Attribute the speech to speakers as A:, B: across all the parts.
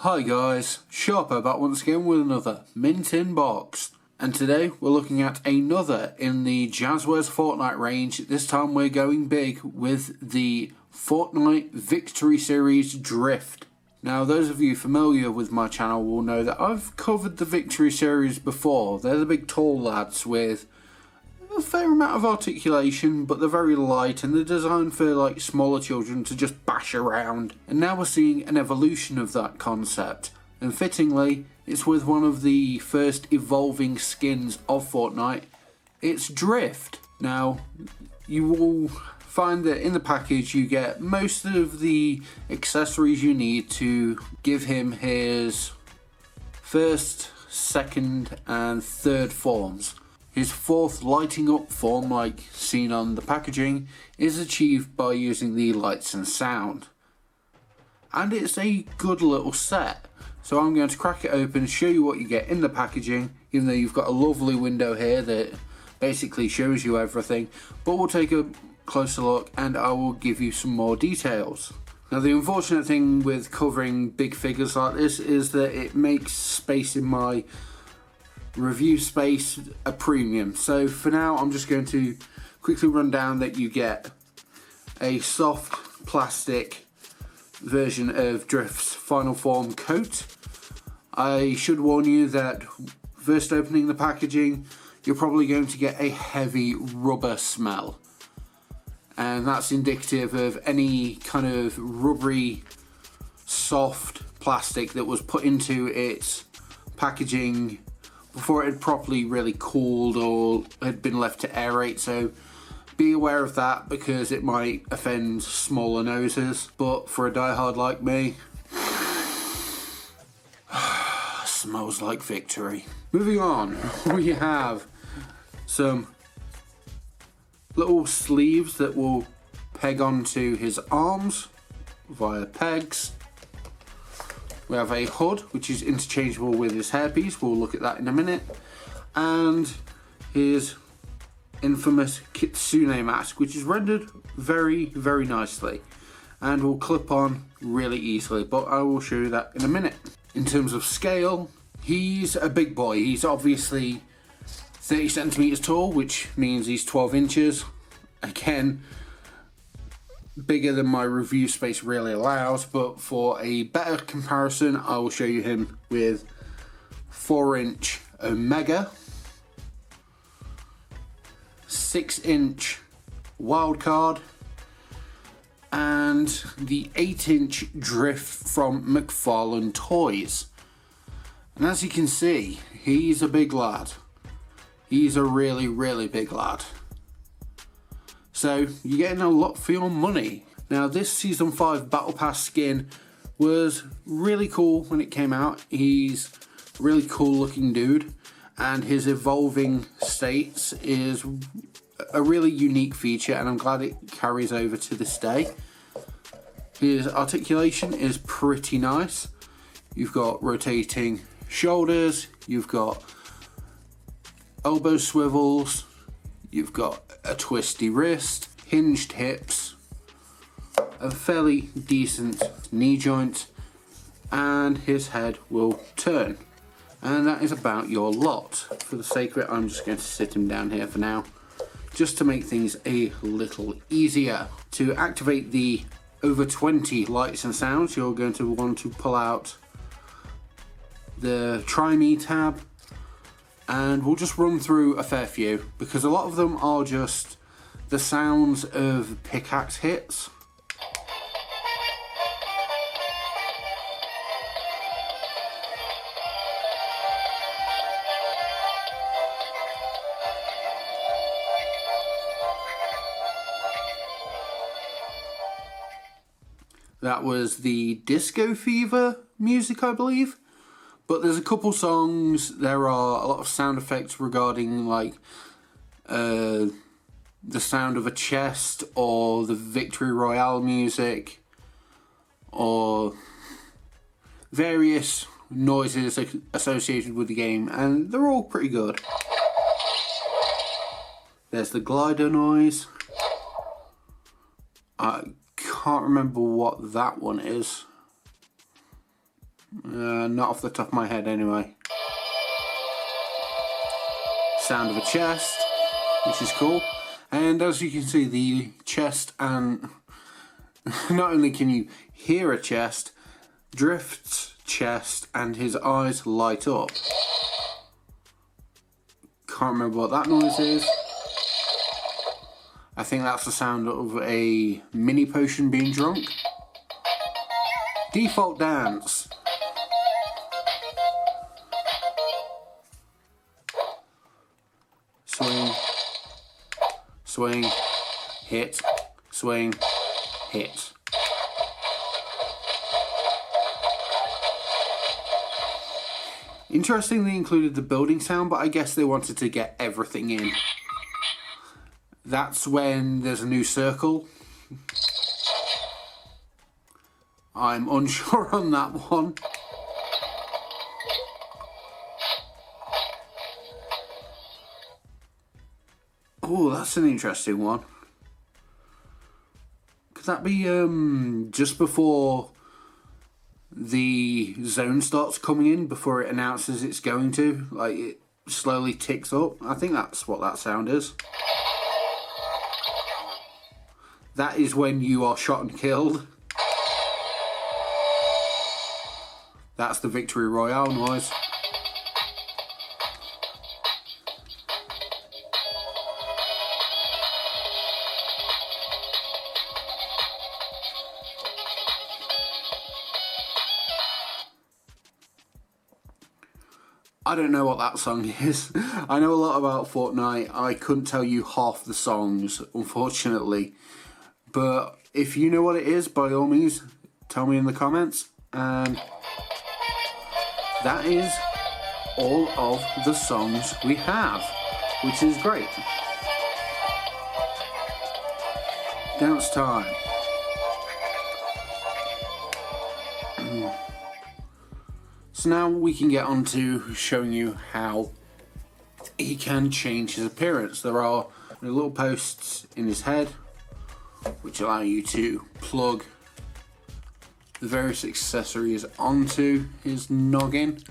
A: Hi guys, Sharper back once again with another Mint in Box. And today we're looking at another in the Jazwares Fortnite range. This time we're going big with the Fortnite Victory Series Drift. Now those of you familiar with my channel will know that I've covered the Victory Series before. They're the big tall lads with a fair amount of articulation, but they're very light and they're designed for like smaller children to just bash around. And now we're seeing an evolution of that concept, and fittingly it's with one of the first evolving skins of Fortnite. It's Drift. Now you will find that in the package you get most of the accessories you need to give him his first, second and third forms. His fourth lighting up form, like seen on the packaging, is achieved by using the lights and sound. And it's a good little set. So I'm going to crack it open and show you what you get in the packaging, even though you've got a lovely window here that basically shows you everything. But we'll take a closer look and I will give you some more details. Now the unfortunate thing with covering big figures like this is that it makes space in my review space a premium. So for now I'm just going to quickly run down that you get a soft plastic version of Drift's final form coat. I should warn you that first opening the packaging you're probably going to get a heavy rubber smell, and that's indicative of any kind of rubbery soft plastic that was put into its packaging before it had properly really cooled or had been left to aerate. So be aware of that because it might offend smaller noses, but for a diehard like me, smells like victory. Moving on, we have some little sleeves that will peg onto his arms via pegs. We have a hood which is interchangeable with his hairpiece, we'll look at that in a minute, and his infamous kitsune mask, which is rendered very nicely and will clip on really easily, but I will show you that in a minute. In terms of scale, he's a big boy. He's obviously 30 centimeters tall, which means he's 12 inches. Again, bigger than my review space really allows, but for a better comparison I will show you him with 4-inch Omega, 6-inch Wildcard, and the 8-inch Drift from McFarlane Toys. And as you can see, he's a big lad. He's a really big lad. So you're getting a lot for your money. Now this Season 5 Battle Pass skin was really cool when it came out. He's a really cool looking dude, and his evolving states is a really unique feature, and I'm glad it carries over to this day. His articulation is pretty nice. You've got rotating shoulders, you've got elbow swivels, you've got a twisty wrist, hinged hips, a fairly decent knee joint, and his head will turn. And that is about your lot. For the sake of it, I'm just going to sit him down here for now, just to make things a little easier. To activate the over 20 lights and sounds, you're going to want to pull out the Try Me tab, and we'll just run through a fair few because a lot of them are just the sounds of pickaxe hits. That was the Disco Fever music, I believe. But there's a couple songs, there are a lot of sound effects regarding like the sound of a chest or the Victory Royale music or various noises associated with the game, and they're all pretty good. There's the glider noise. I can't remember what that one is. Not off the top of my head anyway. Sound of a chest, which is cool. And as you can see, the chest, and not only can you hear a chest, Drift's chest and his eyes light up. Can't remember what that noise is. I think that's the sound of a mini potion being drunk. Default dance. Swing, swing, hit, swing, hit. Interestingly included the building sound, but I guess they wanted to get everything in. That's when there's a new circle. I'm unsure on that one. Oh, that's an interesting one. Could that be just before the zone starts coming in, before it announces it's going to? Like, it slowly ticks up. I think that's what that sound is. That is when you are shot and killed. That's the Victory Royale noise. I don't know what that song is. I know a lot about Fortnite. I couldn't tell you half the songs, unfortunately. But if you know what it is, by all means, tell me in the comments. And that is all of the songs we have, which is great. Dance time. So now we can get on to showing you how he can change his appearance. There are little posts in his head which allow you to plug the various accessories onto his noggin.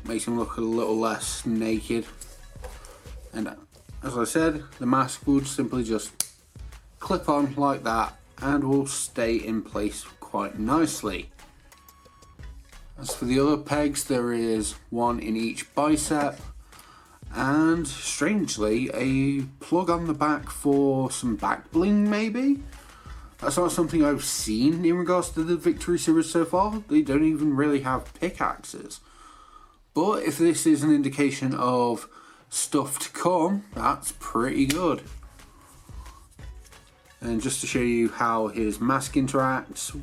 A: Makes him look a little less naked. And as I said, the mask would simply just clip on like that and will stay in place quite nicely. As for the other pegs, there is one in each bicep, and strangely a plug on the back for some back bling maybe? That's not something I've seen in regards to the Victory series so far. They don't even really have pickaxes. But if this is an indication of stuff to come, that's pretty good. And just to show you how his mask interacts.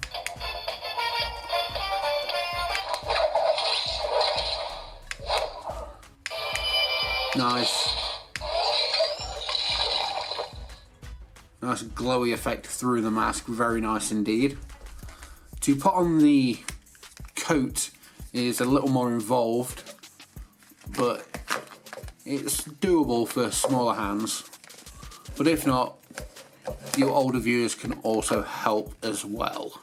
A: Nice glowy effect through the mask, very nice indeed. To put on the coat is a little more involved, but it's doable for smaller hands. But if not, your older viewers can also help as well.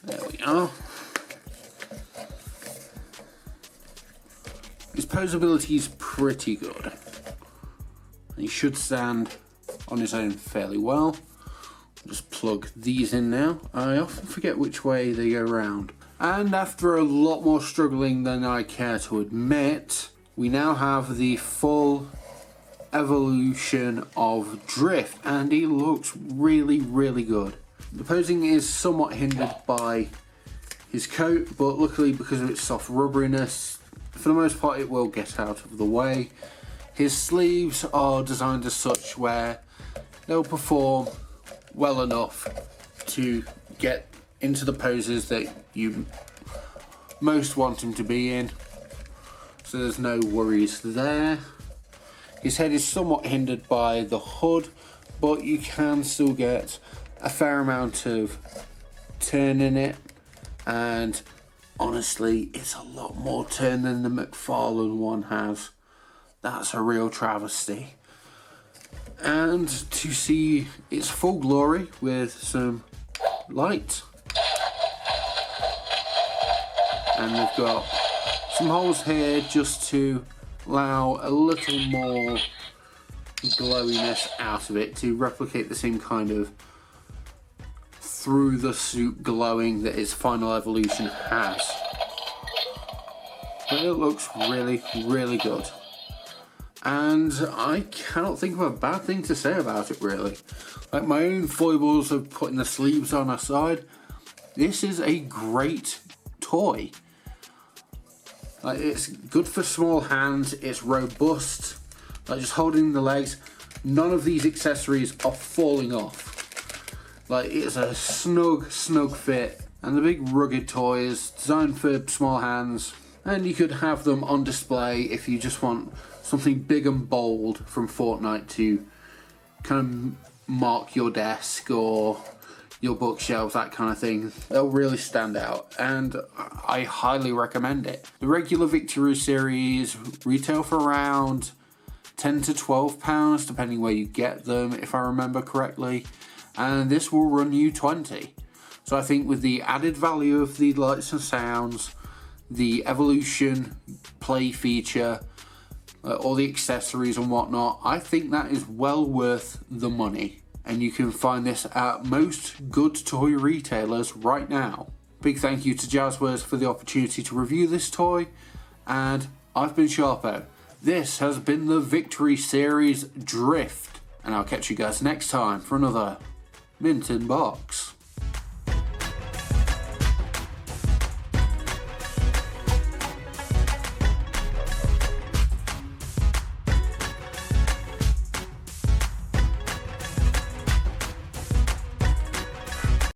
A: There we are. His posability is pretty good. He should stand on his own fairly well. Just plug these in now. I often forget which way they go round. And after a lot more struggling than I care to admit, we now have the full evolution of Drift, and he looks really, really good. The posing is somewhat hindered by his coat, but luckily because of its soft rubberiness, for the most part it will get out of the way. His sleeves are designed as such where they'll perform well enough to get into the poses that you most want him to be in. So there's no worries there. His head is somewhat hindered by the hood, but you can still get a fair amount of turn in it, and honestly, it's a lot more turn than the McFarlane one has. That's a real travesty. And to see its full glory with some light. and they've got some holes here just to allow a little more glowiness out of it to replicate the same kind of through the suit glowing that its final evolution has. But it looks really, really good. And I cannot think of a bad thing to say about it, really. Like, my own foibles of putting the sleeves on aside, this is a great toy. Like, it's good for small hands, it's robust, like just holding the legs. None of these accessories are falling off. Like, it's a snug fit, and the big rugged toy is designed for small hands, and you could have them on display if you just want something big and bold from Fortnite to kind of mark your desk or your bookshelves, that kind of thing. They'll really stand out, and I highly recommend it. The regular Victory series retail for around £10 to £12, depending where you get them, if I remember correctly, and this will run you £20. So I think with the added value of the lights and sounds, the evolution play feature, all the accessories and whatnot, I think that is well worth the money. And you can find this at most good toy retailers right now. Big thank you to Jazwares for the opportunity to review this toy, and I've been Sharpo. This has been the Victory Series Drift, and I'll catch you guys next time for another Mint in Box.